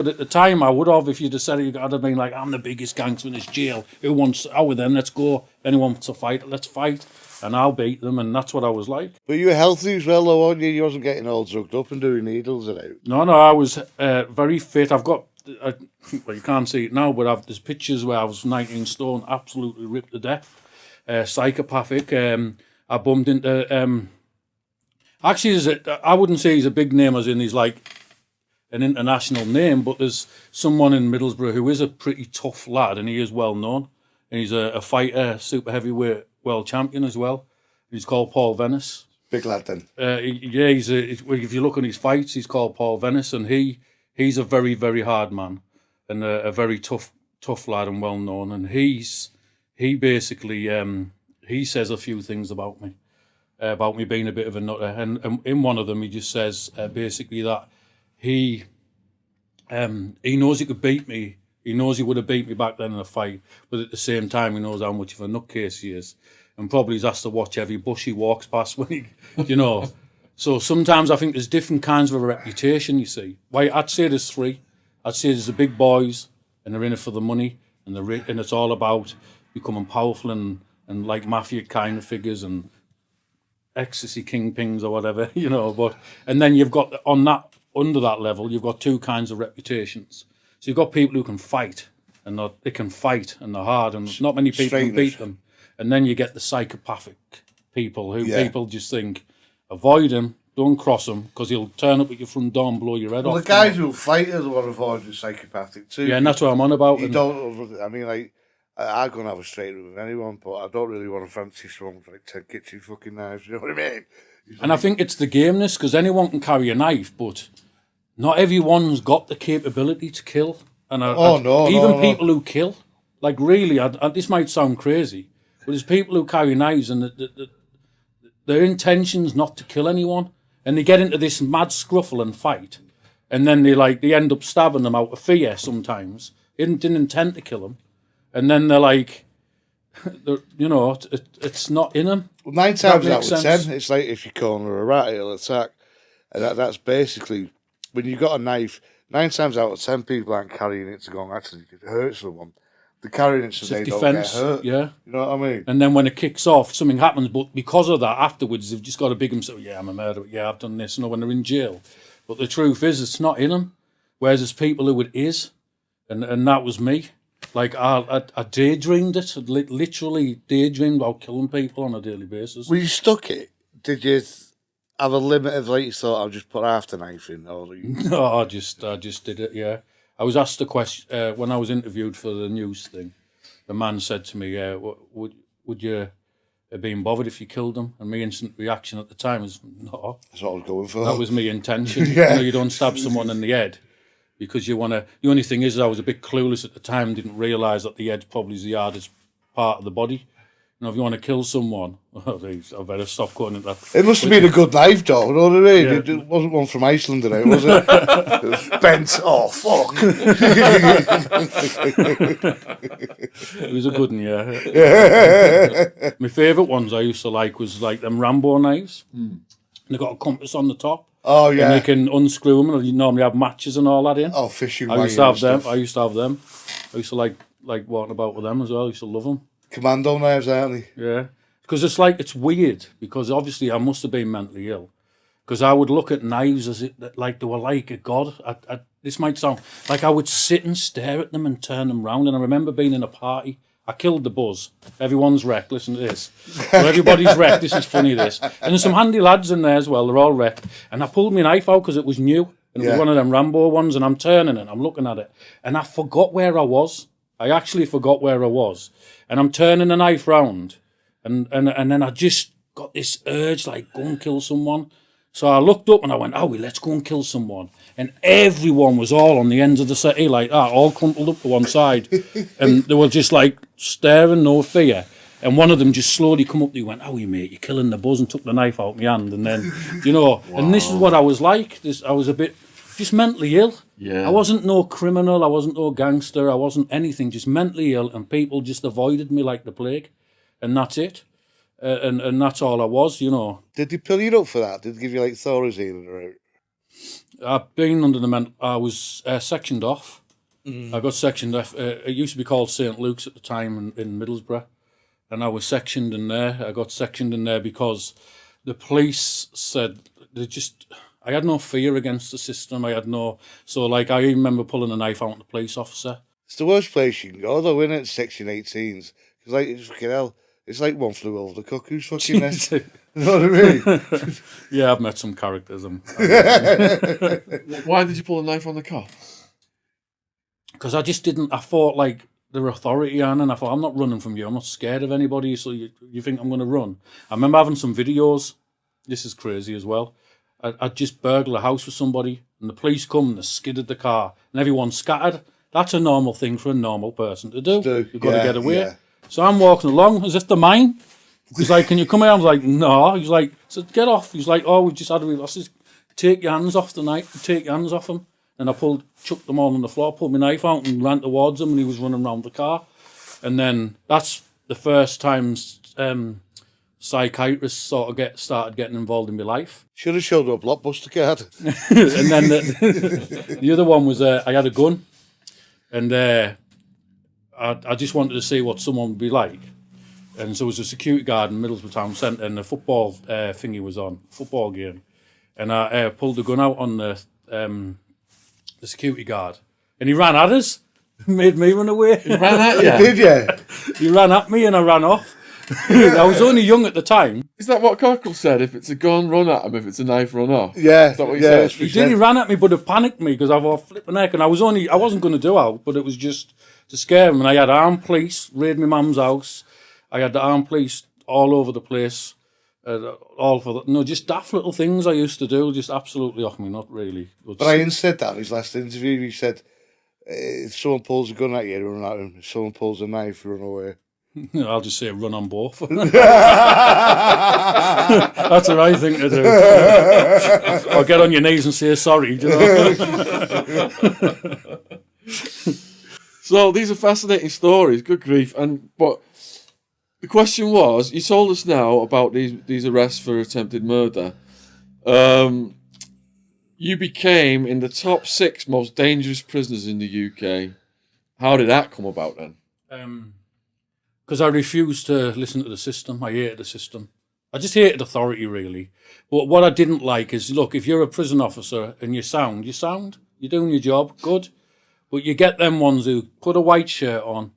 But at the time, I would have, if you'd have said it, I'd have been like, I'm the biggest gangster in this jail. Who wants, with them, let's go. Anyone wants to fight, let's fight. And I'll beat them, and that's what I was like. But you were healthy as well, though, weren't you? You wasn't getting all drugged up and doing needles and out. No, I was very fit. I've got, well, you can't see it now, but there's pictures where I was 19 stone, absolutely ripped to death. Psychopathic. I bumped into, actually, I wouldn't say he's a big name as in he's like an international name, but there's someone in Middlesbrough who is a pretty tough lad, and he is well known. And he's a fighter, super heavyweight world champion as well. He's called Paul Venis. Big lad then. Yeah, if you look at his fights, he's called Paul Venis, and he's a very, very hard man and a very tough lad and well known. And he basically he says a few things about me being a bit of a nutter. And in one of them, he just says basically that he knows he could beat me. He knows he would have beat me back then in a fight, but at the same time, he knows how much of a nutcase he is, and probably he's has to watch every bush he walks past when he, you know. So sometimes I think there's different kinds of a reputation, you see. Why I'd say there's three. I'd say there's the big boys, and they're in it for the money, and it's all about becoming powerful and like mafia kind of figures and ecstasy kingpins or whatever, you know. And then you've got under that level, you've got two kinds of reputations. So you've got people who can fight, and they can fight, and they're hard, and not many people can beat them. And then you get the psychopathic people who people just think, avoid him, don't cross him, because he'll turn up at your front door and blow your head off. Well, the guys who fight are the one avoiding the psychopathic too. Yeah, and that's what I'm on about. You don't. I mean, like, I'm gonna have a straight with anyone, but I don't really want to fancy someone with like 10 kitchen fucking knives. You know what I mean? And I think it's the gameness, because anyone can carry a knife, but not everyone's got the capability to kill. And even people who kill, like really, this might sound crazy, but there's people who carry knives and their intention's not to kill anyone, and they get into this mad scruffle and fight, and then they end up stabbing them out of fear sometimes. They didn't intend to kill them, and then they're like, you know, it's not in them. Well, 9 times out of 10, it's like if you corner a rat, it'll attack, and that's basically. When you've got a knife, 9 times out of 10 people aren't carrying it to go and actually hurt someone. They're carrying it so they don't get hurt. Yeah. You know what I mean? And then when it kicks off, something happens, but because of that, afterwards, they've just got to big themselves, yeah, I'm a murderer, yeah, I've done this, you know, when they're in jail. But the truth is, it's not in them. Whereas there's people who it is, and that was me. Like, I daydreamed it, literally daydreamed about killing people on a daily basis. When you stuck it, did you have a limit of, like, you thought, I'll just put half the knife in? Or No, I just did it, yeah. I was asked a question, when I was interviewed for the news thing, the man said to me, would you have been bothered if you killed him? And my instant reaction at the time was, no. That's what I was going for. That was my intention. Yeah. You know, you don't stab someone in the head because you want to... The only thing is I was a bit clueless at the time, didn't realise that the head probably is the hardest part of the body. You know, if you want to kill someone, I better stop going at that. It must have been a good knife, though, you know what I mean? Yeah. It wasn't one from Iceland, was it? It was bent. Oh, fuck. It was a good one, yeah. My favourite ones I used to like was like them Rambo knives. And they got a compass on the top. Oh, yeah. And you can unscrew them, and you normally have matches and all that in. Oh, fishing. I used to have them. I used to like walking about with them as well. I used to love them. Commando knives, aren't they? Yeah. Because it's weird, because obviously I must have been mentally ill. Because I would look at knives as like they were like a god. This might sound like I would sit and stare at them and turn them round. And I remember being in a party. I killed the buzz. Everyone's wrecked. Listen to this. So everybody's wrecked. This is funny, this. And there's some handy lads in there as well. They're all wrecked. And I pulled my knife out because it was new. And it was one of them Rambo ones. And I'm turning it. I'm looking at it. And I forgot where I was. I actually forgot where I was. And I'm turning the knife round. And then I just got this urge, like, go and kill someone. So I looked up and I went, let's go and kill someone. And everyone was all on the ends of the settee like that, all crumpled up to one side. And they were just like staring, no fear. And one of them just slowly come up to you and went, mate, you're killing the buzz, and took the knife out of my hand. And then, you know, wow. And this is what I was like. I was a bit just mentally ill. Yeah. I wasn't no criminal, I wasn't no gangster, I wasn't anything, just mentally ill, and people just avoided me like the plague. And that's it. And that's all I was, you know. Did they pull you up for that? Did they give you like Thorazine or I've been under the I was sectioned off. I got sectioned off. It used to be called St. Luke's at the time in Middlesbrough. And I was sectioned in there. I got sectioned in there because the police said I had no fear against the system. So like I remember pulling a knife out at the police officer. It's the worst place you can go though, isn't it? Section 18s. Because like, it's fucking hell. It's like One Flew Over the Cuckoo's fucking nest. You know what I mean? Yeah, I've met some characters. Why did you pull a knife on the cop? Because I just didn't. I thought like their authority on, and I thought I'm not running from you. I'm not scared of anybody. So you think I'm going to run? I remember having some videos. This is crazy as well. I'd just burgled a house with somebody, and the police come and they skidded the car, and everyone scattered. That's a normal thing for a normal person to do. You've got to get away. Yeah. So I'm walking along as if they're mine. He's like, "Can you come here?" I was like, "No." He's like, "So get off." He's like, "Oh, we just had a real." I said, "Take your hands off tonight. Take your hands off him." And I chucked them all on the floor, pulled my knife out and ran towards him, and he was running around the car. And then that's the first time psychiatrists sort of started getting involved in my life. Should have showed up Blockbuster card. And then the other one was I had a gun, and I just wanted to see what someone would be like. And so there was a security guard in Middlesbrough Town Centre, and the football thingy was on, football game. And I pulled the gun out on the security guard, and he ran at us, made me run away. He ran at you? Did you? He ran at me and I ran off. I was only young at the time. Is that what Cockerill said? If it's a gun, run at him. If it's a knife, run off. Yeah. Is that what he said? He ran at me, but it panicked me because I was flipping neck, and I wasn't going to do out, but it was just to scare him. And I had armed police raid my mum's house. I had the armed police all over the place. Just daft little things I used to do, just absolutely off me, not really. Brian said that in his last interview. He said, if someone pulls a gun at you, run at him. If someone pulls a knife, run away. I'll just say run on both. That's the right thing to do. Or get on your knees and say sorry. Do you know? So these are fascinating stories, good grief. But the question was, you told us now about these arrests for attempted murder. You became in the top 6 most dangerous prisoners in the UK. How did that come about then? Because I refused to listen to the system. I hated the system. I just hated authority, really. But what I didn't like is, look, if you're a prison officer and you're sound, you're doing your job, good. But you get them ones who put a white shirt on,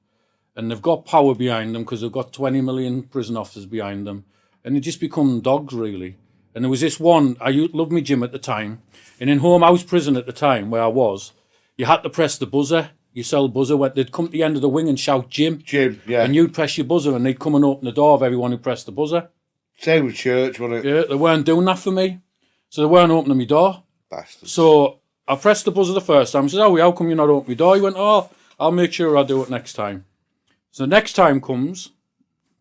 and they've got power behind them because they've got 20 million prison officers behind them. And they just become dogs, really. And there was this one, I loved my gym at the time. And in Home House Prison at the time, where I was, you had to press the buzzer. Your cell buzzer, they'd come to the end of the wing and shout, Jim. Jim, yeah. And you'd press your buzzer and they'd come and open the door of everyone who pressed the buzzer. Same with church, wasn't it? Yeah, they weren't doing that for me. So they weren't opening my door. Bastards. So I pressed the buzzer the first time. I said, how come you're not opening my door? He went, I'll make sure I do it next time. So next time comes,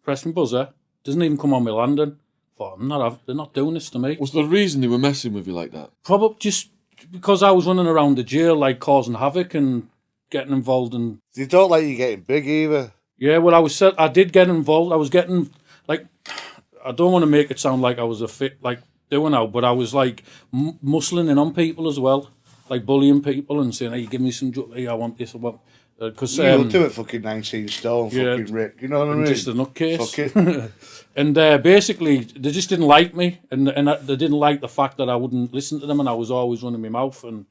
press my buzzer, doesn't even come on my landing. I thought, they're not doing this to me. Was there a reason they were messing with you like that? Probably just because I was running around the jail, like causing havoc and getting involved in... They don't like you getting big either. Yeah, well, I did get involved. I was getting, like, I don't want to make it sound like I was a fit, like, doing out, but I was, like, muscling in on people as well. Like, bullying people and saying, hey, give me some... Hey, I want this. Because you'll do it fucking 19 stone, fucking Rick. You know what I mean? Just a nutcase. Fuck it. And basically, they just didn't like me, and they didn't like the fact that I wouldn't listen to them, and I was always running my mouth. And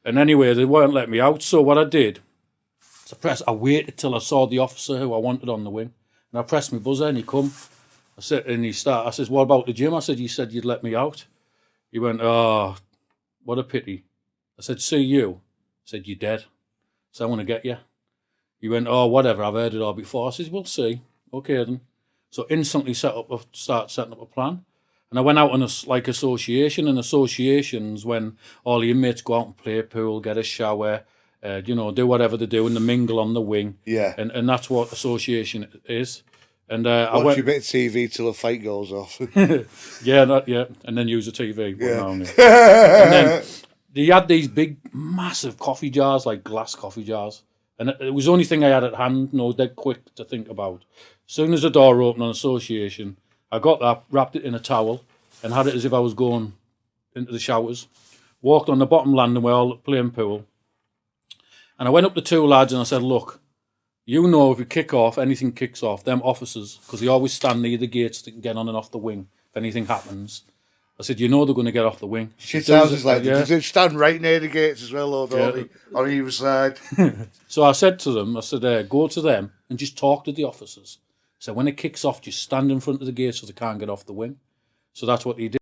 anyway, they weren't letting me out. So what I did, I waited till I saw the officer who I wanted on the wing, and I pressed my buzzer, and he come. I said, what about the gym? I said, you said you'd let me out. He went, oh, what a pity. I said, see you. I said, you're dead. So I want to get you. He went, oh, whatever, I've heard it all before. I said, we'll see. Okay, then. So instantly start setting up a plan. And I went out on association, and associations when all the inmates go out and play pool, get a shower, do whatever they do, and they mingle on the wing. Yeah. And that's what association is. And watch a bit of TV till the fight goes off. Yeah, and then use the TV. Yeah. And then they had these big, massive coffee jars, like glass coffee jars. And it was the only thing I had at hand, dead quick to think about. As soon as the door opened on association, I got that, wrapped it in a towel, and had it as if I was going into the showers. walked on the bottom landing, we're all playing pool. And I went up to two lads and I said, look, you know if you kick off, anything kicks off, them officers, because they always stand near the gates to get on and off the wing if anything happens. I said, you know they're going to get off the wing. Shit houses like that. They stand right near the gates as well, though, don't they? On either side. So I said to them, go to them and just talk to the officers. So when it kicks off, just stand in front of the gate so they can't get off the wing. So that's what he did.